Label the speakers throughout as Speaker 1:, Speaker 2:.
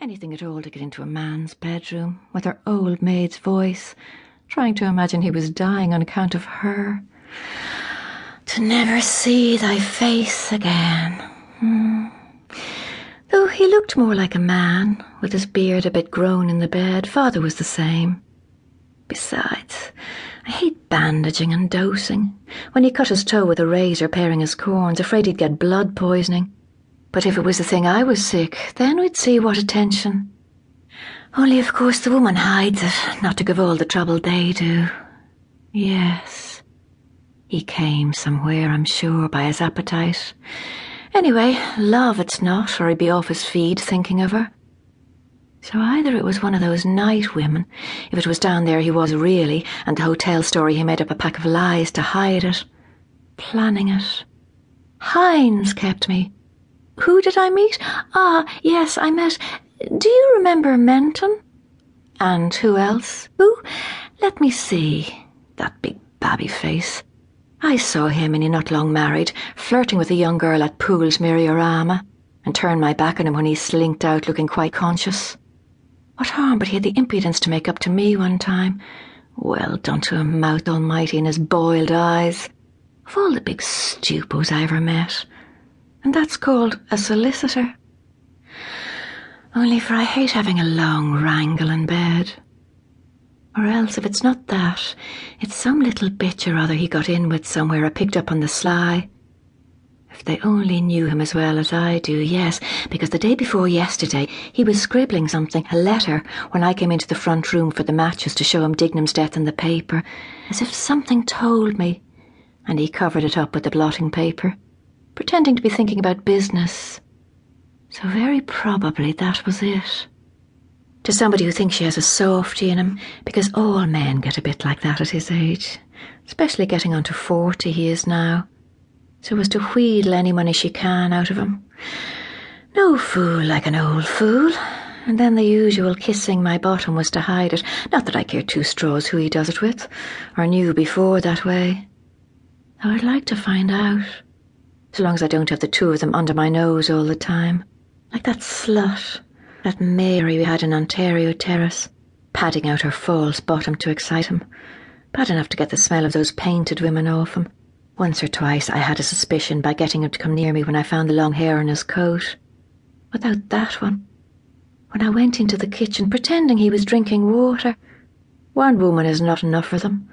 Speaker 1: Anything at all to get into a man's bedroom, with her old maid's voice, trying to imagine he was dying on account of her. To never see thy face again. Though he looked more like a man, with his beard a bit grown in the bed. Father was the same. Besides, I hate bandaging and dosing. When he cut his toe with a razor paring his corns, afraid he'd get blood poisoning. But if it was the thing I was sick, then we'd see what attention. Only, of course, the woman hides it, not to give all the trouble they do. Yes. He came somewhere, I'm sure, by his appetite. Anyway, love it's not, or he'd be off his feed thinking of her. So either it was one of those night women, if it was down there he was really, and the hotel story he made up a pack of lies to hide it. Planning it. Hines kept me. Who did I meet? Yes, I met... Do you remember Menton? And who else? Who? Let me see. That big babby face. I saw him and he not long married, flirting with a young girl at Poole's Miriorama, and turned my back on him when he slinked out looking quite conscious. What harm but he had the impudence to make up to me one time. Well done to him, mouth almighty in his boiled eyes. Of all the big stupos I ever met. And that's called a solicitor. Only for I hate having a long wrangle in bed. Or else, if it's not that, it's some little bitch or other he got in with somewhere I picked up on the sly. If they only knew him as well as I do, yes, because the day before yesterday he was scribbling something, a letter, when I came into the front room for the matches to show him Dignam's death in the paper, as if something told me, and he covered it up with the blotting paper, pretending to be thinking about business. So very probably that was it. To somebody who thinks she has a softie in him, because all men get a bit like that at his age, especially getting on to 40 he is now, so as to wheedle any money she can out of him. No fool like an old fool. And then the usual kissing my bottom was to hide it. Not that I care two straws who he does it with, or knew before that way. Though I'd like to find out, so long as I don't have the two of them under my nose all the time, like that slut, that Mary we had in Ontario Terrace, padding out her false bottom to excite him, bad enough to get the smell of those painted women off him. Once or twice I had a suspicion by getting him to come near me when I found the long hair on his coat. Without that one, when I went into the kitchen pretending he was drinking water. One woman is not enough for them.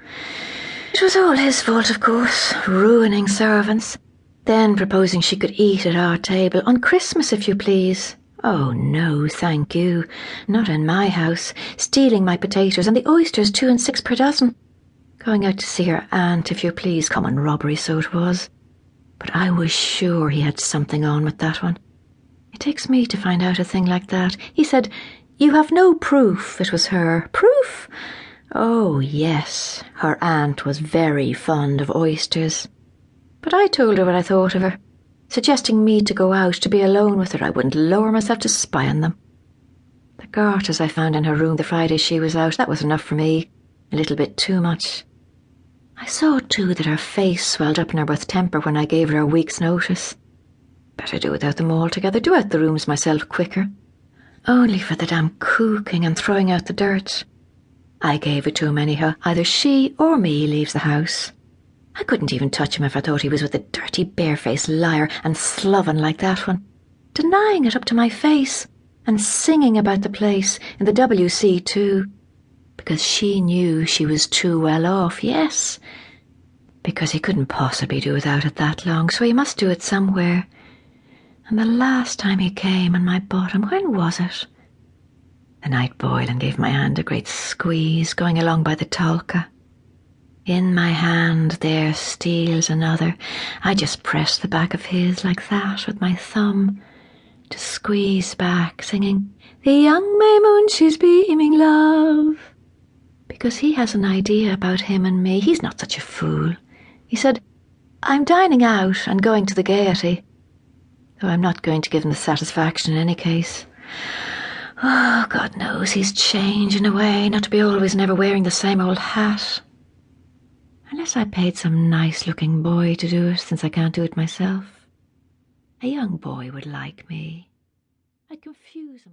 Speaker 1: It was all his fault, of course, ruining servants, then proposing she could eat at our table, on Christmas if you please. Oh, no, thank you. Not in my house. Stealing my potatoes and the oysters 2 and 6 per dozen. Going out to see her aunt, if you please. Common robbery, so it was. But I was sure he had something on with that one. It takes me to find out a thing like that. He said, "You have no proof it was her." Proof? Oh, yes. Her aunt was very fond of oysters. But I told her what I thought of her, suggesting me to go out to be alone with her. I wouldn't lower myself to spy on them. The garters I found in her room the Friday she was out, that was enough for me. A little bit too much. I saw, too, that her face swelled up in her with temper when I gave her a week's notice. Better do without them altogether. Do out the rooms myself quicker. Only for the damn cooking and throwing out the dirt. I gave it to him anyhow. Either she or me leaves the house. I couldn't even touch him if I thought he was with a dirty, barefaced liar and sloven like that one, denying it up to my face, and singing about the place, in the WC too, because she knew she was too well off, yes, because he couldn't possibly do without it that long, so he must do it somewhere. And the last time he came on my bottom, when was it? The night boiling gave my hand a great squeeze, going along by the Tolka. In my hand there steals another. I just press the back of his like that with my thumb to squeeze back, singing, "The young May moon, she's beaming, love." Because he has an idea about him and me. He's not such a fool. He said, "I'm dining out and going to the Gaiety." Though I'm not going to give him the satisfaction in any case. Oh, God knows he's changed in a way, not to be always never wearing the same old hat. Unless I paid some nice-looking boy to do it, since I can't do it myself. A young boy would like me. I'd confuse him.